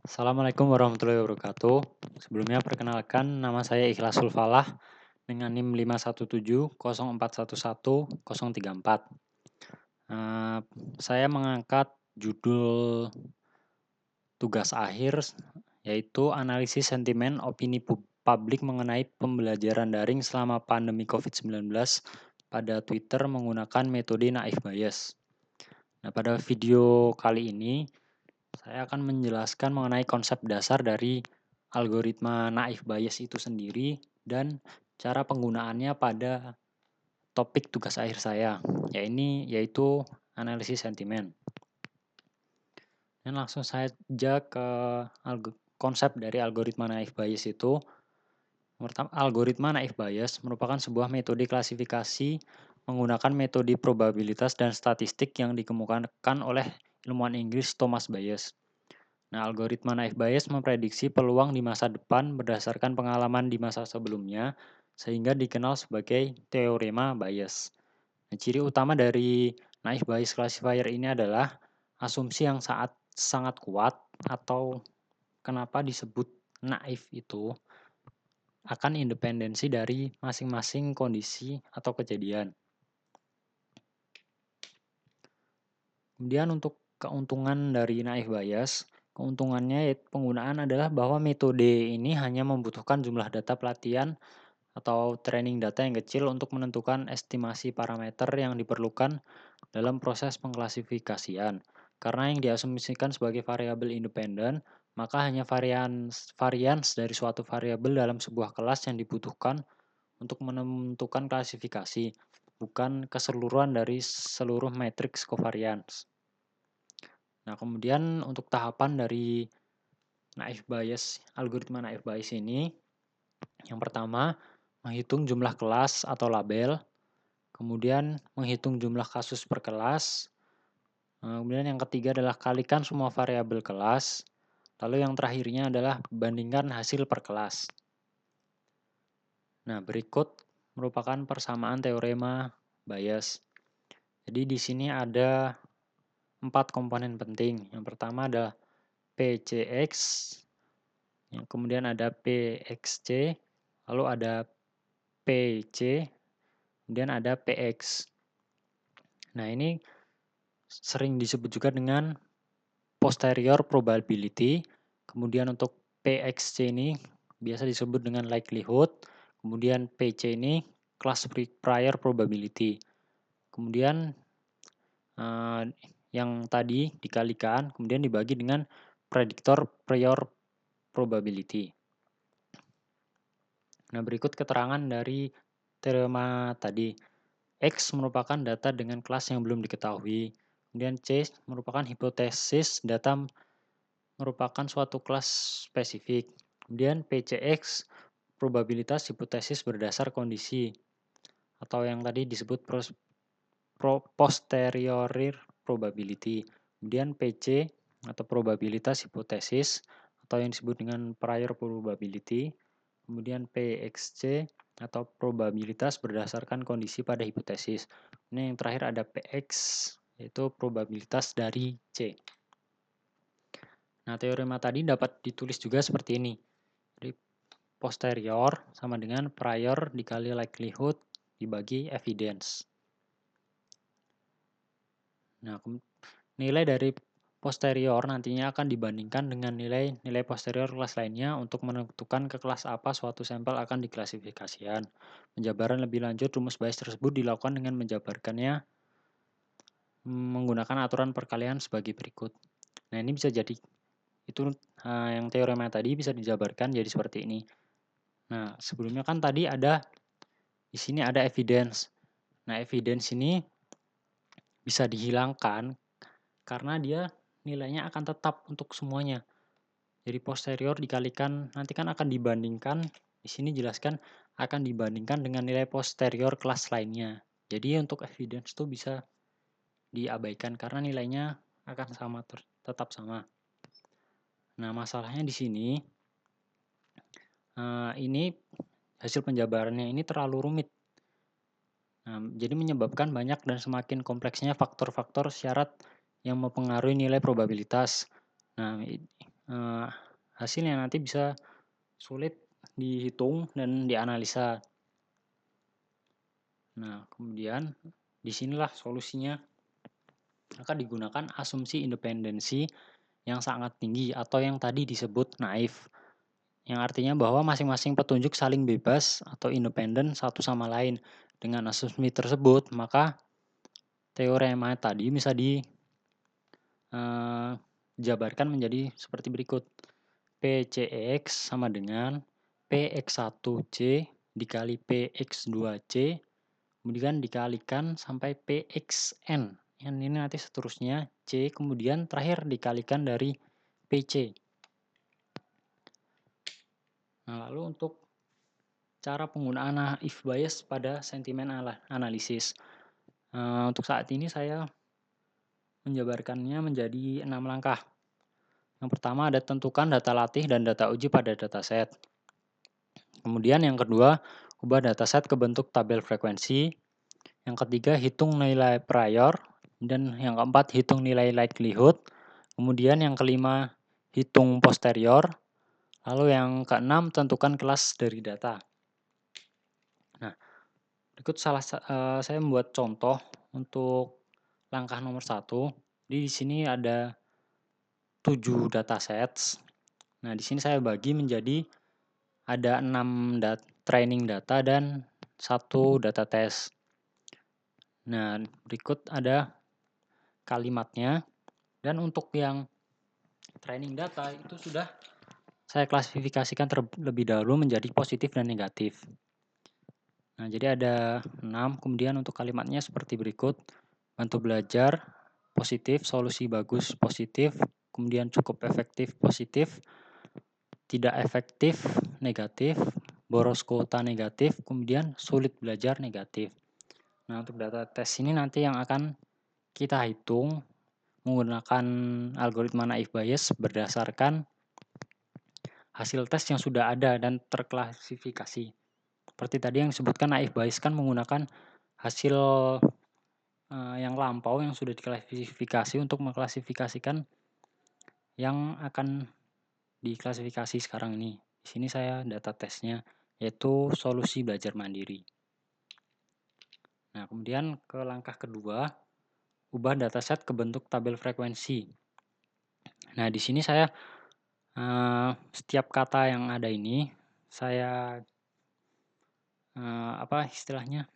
Assalamualaikum warahmatullahi wabarakatuh. Sebelumnya perkenalkan nama saya Ikhlasul Falah dengan NIM 51704111034. Eh, saya mengangkat judul tugas akhir yaitu analisis sentimen opini publik mengenai pembelajaran daring selama pandemi COVID-19 pada Twitter menggunakan metode naif bias. Nah, pada video kali ini saya akan menjelaskan mengenai konsep dasar dari algoritma naif bias itu sendiri dan cara penggunaannya pada topik tugas akhir saya, yaitu analisis sentimen. Dan langsung saja ke konsep dari algoritma naif bias itu. Pertama, algoritma naif bias merupakan sebuah metode klasifikasi menggunakan metode probabilitas dan statistik yang dikemukakan oleh ilmuwan Inggris Thomas Bayes. Nah, algoritma naif bias memprediksi peluang di masa depan berdasarkan pengalaman di masa sebelumnya, sehingga dikenal sebagai teorema Bayes. Nah, ciri utama dari naif bias classifier ini adalah asumsi yang sangat kuat atau kenapa disebut naif itu akan independensi dari masing-masing kondisi atau kejadian. Kemudian untuk keuntungan dari naif bias, keuntungannya yaitu penggunaan adalah bahwa metode ini hanya membutuhkan jumlah data pelatihan atau training data yang kecil untuk menentukan estimasi parameter yang diperlukan dalam proses pengklasifikasian. Karena yang diasumsikan sebagai variabel independen, maka hanya varians dari suatu variabel dalam sebuah kelas yang dibutuhkan untuk menentukan klasifikasi, bukan keseluruhan dari seluruh matriks covariance. Nah, kemudian untuk tahapan dari algoritma naif bias ini, yang pertama, menghitung jumlah kelas atau label, kemudian menghitung jumlah kasus per kelas, kemudian yang ketiga adalah kalikan semua variabel kelas, lalu yang terakhirnya adalah bandingkan hasil per kelas. Nah, berikut merupakan persamaan teorema bias. Jadi di sini ada 4 komponen penting. Yang pertama adalah PCX, yang kemudian ada PXC, lalu ada PC, kemudian ada PX. Nah, ini sering disebut juga dengan posterior probability. Kemudian untuk PXC ini biasa disebut dengan likelihood. Kemudian PC ini class prior probability. Kemudian yang tadi dikalikan, kemudian dibagi dengan predictor prior probability. Nah, berikut keterangan dari teorema tadi. X merupakan data dengan kelas yang belum diketahui. Kemudian C merupakan hipotesis data merupakan suatu kelas spesifik. Kemudian PCX probabilitas hipotesis berdasar kondisi atau yang tadi disebut posterior probability. Kemudian PC atau probabilitas hipotesis atau yang disebut dengan prior probability. Kemudian PXC atau probabilitas berdasarkan kondisi pada hipotesis. Ini yang terakhir ada PX, yaitu probabilitas dari C. Nah, teorema tadi dapat ditulis juga seperti ini. Jadi, posterior sama dengan prior dikali likelihood dibagi evidence. Nah, nilai dari posterior nantinya akan dibandingkan dengan nilai posterior kelas lainnya untuk menentukan ke kelas apa suatu sampel akan diklasifikasikan. Penjabaran lebih lanjut rumus bias tersebut dilakukan dengan menjabarkannya menggunakan aturan perkalian sebagai berikut. Nah, ini bisa jadi itu yang teorema tadi bisa dijabarkan jadi seperti ini. Nah, sebelumnya kan tadi di sini ada evidence. Nah, evidence ini bisa dihilangkan karena dia nilainya akan tetap untuk semuanya. Jadi posterior dikalikan, nanti kan akan dibandingkan, di sini jelaskan akan dibandingkan dengan nilai posterior kelas lainnya. Jadi untuk evidence itu bisa diabaikan karena nilainya akan sama, tetap sama. Nah, masalahnya di sini, ini hasil penjabarannya ini terlalu rumit. Nah, jadi menyebabkan banyak dan semakin kompleksnya faktor-faktor syarat yang mempengaruhi nilai probabilitas. Nah, hasilnya nanti bisa sulit dihitung dan dianalisa. Nah, kemudian disinilah solusinya akan digunakan asumsi independensi yang sangat tinggi atau yang tadi disebut naif, yang artinya bahwa masing-masing petunjuk saling bebas atau independen satu sama lain. Dengan asumsi tersebut, maka teorema tadi bisa dijabarkan menjadi seperti berikut. PCX sama dengan PX1C dikali PX2C, kemudian dikalikan sampai PXN. Yang ini nanti seterusnya C, kemudian terakhir dikalikan dari PC. Nah, lalu untuk cara penggunaan if bias pada sentimen analisis. Untuk saat ini saya menjabarkannya menjadi 6 langkah. Yang pertama ada tentukan data latih dan data uji pada dataset. Kemudian yang kedua, ubah dataset ke bentuk tabel frekuensi. Yang ketiga, hitung nilai prior. Dan yang keempat, hitung nilai likelihood. Kemudian yang kelima, hitung posterior. Lalu yang keenam, tentukan kelas dari data. Nah, berikut saya membuat contoh untuk langkah nomor 1. Di sini ada 7 datasets. Nah, di sini saya bagi menjadi ada 6 training data dan 1 data test. Nah, berikut ada kalimatnya. Dan untuk yang training data itu sudah saya klasifikasikan terlebih dahulu menjadi positif dan negatif. Nah, jadi ada 6, kemudian untuk kalimatnya seperti berikut. Bantu belajar, positif, solusi bagus, positif, kemudian cukup efektif, positif, tidak efektif, negatif, boros kuota, negatif, kemudian sulit belajar, negatif. Nah, untuk data tes ini nanti yang akan kita hitung menggunakan algoritma naif Bayes berdasarkan hasil tes yang sudah ada dan terklasifikasi. Seperti tadi yang disebutkan naif Bayes kan menggunakan hasil yang lampau yang sudah diklasifikasi untuk mengklasifikasikan yang akan diklasifikasi sekarang ini. Di sini saya data tesnya yaitu solusi belajar mandiri. Nah, kemudian ke langkah kedua, ubah dataset ke bentuk tabel frekuensi. Nah, di sini saya setiap kata yang ada ini saya istilahnya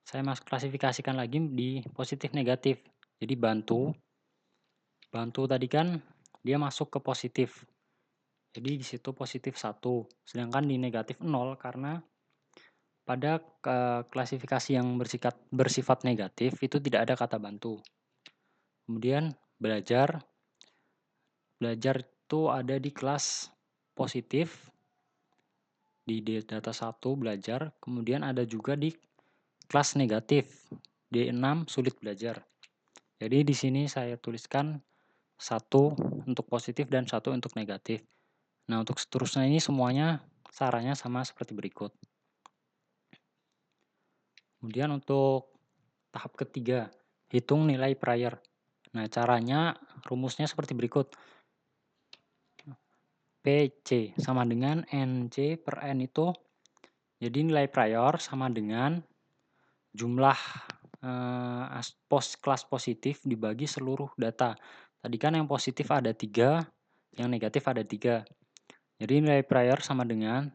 saya klasifikasikan lagi di positif negatif. Jadi bantu tadi kan dia masuk ke positif. Jadi di situ positif 1, sedangkan di negatif 0 karena pada klasifikasi yang bersifat negatif itu tidak ada kata bantu. Kemudian belajar itu ada di kelas positif, di data 1 belajar, kemudian ada juga di kelas negatif, D6 sulit belajar. Jadi di sini saya tuliskan 1 untuk positif dan 1 untuk negatif. Nah, untuk seterusnya ini semuanya caranya sama seperti berikut. Kemudian untuk tahap ketiga, hitung nilai prior. Nah, caranya rumusnya seperti berikut. PC sama dengan NC per N itu, jadi nilai prior sama dengan jumlah kelas positif dibagi seluruh data. Tadi kan yang positif ada 3, yang negatif ada 3. Jadi nilai prior sama dengan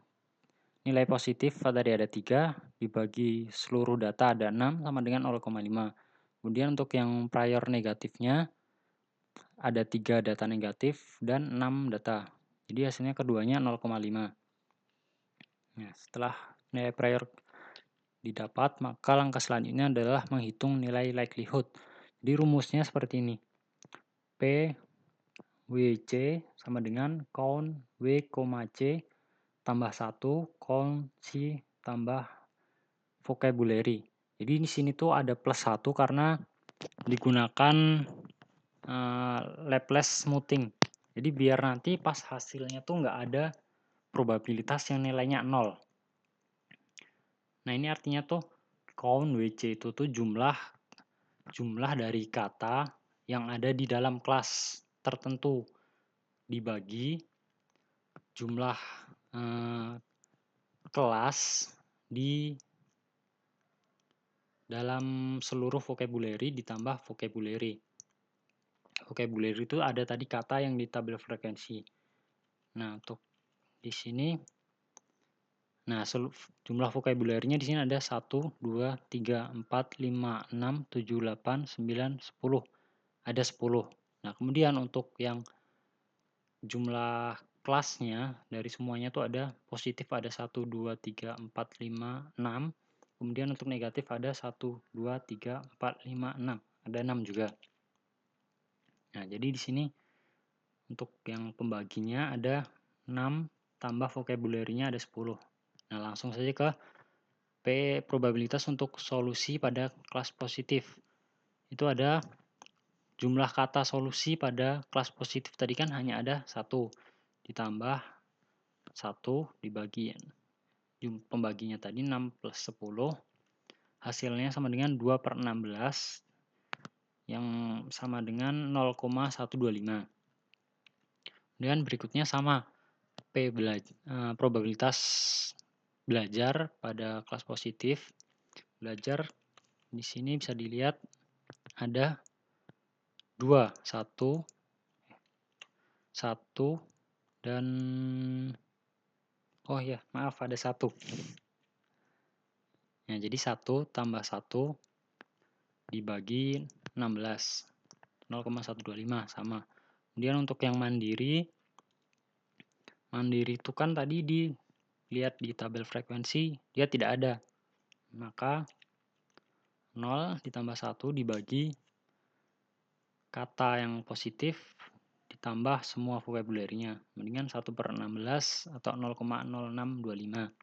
nilai positif tadi ada 3, dibagi seluruh data ada 6 sama dengan 0,5. Kemudian untuk yang prior negatifnya ada 3 data negatif dan 6 data. Jadi hasilnya keduanya 0,5. Nah, setelah nilai prior didapat, maka langkah selanjutnya adalah menghitung nilai likelihood. Jadi rumusnya seperti ini. P WC sama dengan count W, C tambah 1 count C tambah vocabulary. Jadi di sini tuh ada plus 1 karena digunakan Laplace smoothing. Jadi biar nanti pas hasilnya tuh nggak ada probabilitas yang nilainya 0. Nah, ini artinya tuh count WC itu tuh jumlah dari kata yang ada di dalam kelas tertentu. dibagi jumlah kelas di dalam seluruh vocabulary ditambah vocabulary. Vocabulary itu ada tadi kata yang di tabel frekuensi. Nah, untuk di sini, nah jumlah vocabulary-nya di sini ada 1, 2, 3, 4, 5, 6, 7, 8, 9, 10. Ada 10. Nah, kemudian untuk yang jumlah kelasnya dari semuanya tuh ada positif ada 1, 2, 3, 4, 5, 6. Kemudian untuk negatif ada 1, 2, 3, 4, 5, 6. Ada 6 juga. Nah, jadi di sini untuk yang pembaginya ada 6 tambah vocabulary-nya ada 10. Nah, langsung saja ke P probabilitas untuk solusi pada kelas positif. Itu ada jumlah kata solusi pada kelas positif tadi kan hanya ada 1. Ditambah 1 dibagi pembaginya tadi 6 plus 10. Hasilnya sama dengan 2/16 yang sama dengan 0,125. Dan berikutnya sama probabilitas belajar pada kelas positif. Belajar di sini bisa dilihat ada 2, 1 dan oh ya, maaf ada 1. Ya, jadi 1 tambah 1 dibagi 16. 0,125 sama. Kemudian untuk yang mandiri itu kan tadi dilihat di tabel frekuensi dia tidak ada. Maka 0 ditambah 1 dibagi kata yang positif ditambah semua vocabulary-nya. Mendingan 1/16 atau 0,0625.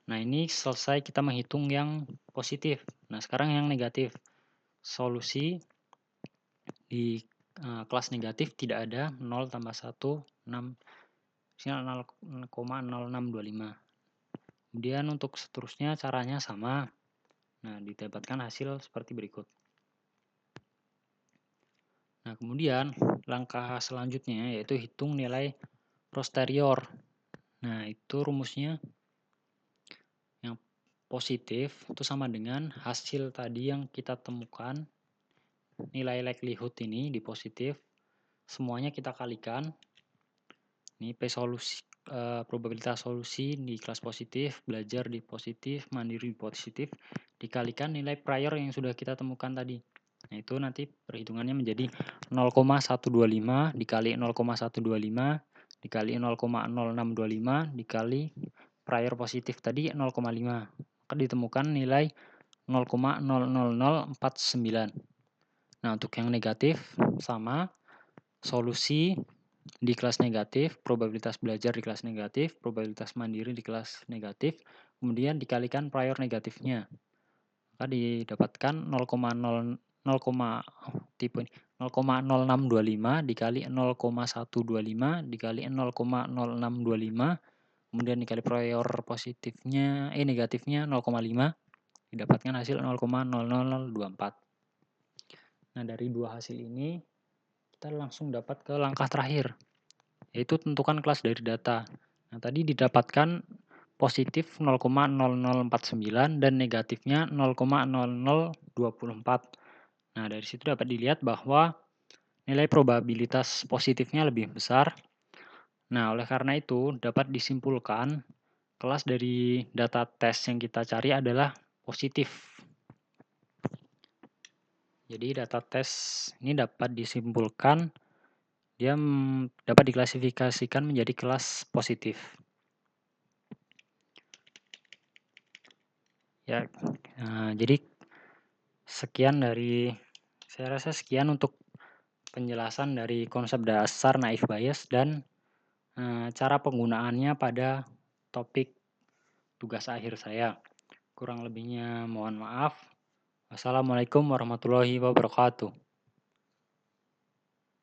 Nah, ini selesai kita menghitung yang positif. Nah, sekarang yang negatif. Solusi di kelas negatif tidak ada 0 tambah 1, 6. 0,0625. Kemudian untuk seterusnya caranya sama. Nah, didapatkan hasil seperti berikut. Nah, kemudian langkah selanjutnya yaitu hitung nilai posterior. Nah, itu rumusnya yang positif itu sama dengan hasil tadi yang kita temukan. Nilai likelihood ini di positif. Semuanya kita kalikan. Ini P solusi probabilitas solusi di kelas positif, belajar di positif, mandiri di positif, dikalikan nilai prior yang sudah kita temukan tadi. Nah, itu nanti perhitungannya menjadi 0,125 dikali 0,125 dikali 0,0625 dikali prior positif tadi 0,5. Maka ditemukan nilai 0,00049. Nah, untuk yang negatif sama solusi di kelas negatif, probabilitas belajar di kelas negatif, probabilitas mandiri di kelas negatif, kemudian dikalikan prior negatifnya. Maka didapatkan 0,0625 dikali 0,125 dikali 0,0625, kemudian dikali prior positifnya, negatifnya 0,5, didapatkan hasil 0,00024. Nah, dari dua hasil ini, kita langsung dapat ke langkah terakhir, yaitu tentukan kelas dari data. Nah, tadi didapatkan positif 0,0049 dan negatifnya 0,0024. Nah, dari situ dapat dilihat bahwa nilai probabilitas positifnya lebih besar. Nah, oleh karena itu dapat disimpulkan kelas dari data tes yang kita cari adalah positif. Jadi data tes ini dapat disimpulkan dia dapat diklasifikasikan menjadi kelas positif. Ya, jadi saya rasa sekian untuk penjelasan dari konsep dasar naive Bayes dan cara penggunaannya pada topik tugas akhir saya. Kurang lebihnya mohon maaf. Wassalamualaikum warahmatullahi wabarakatuh.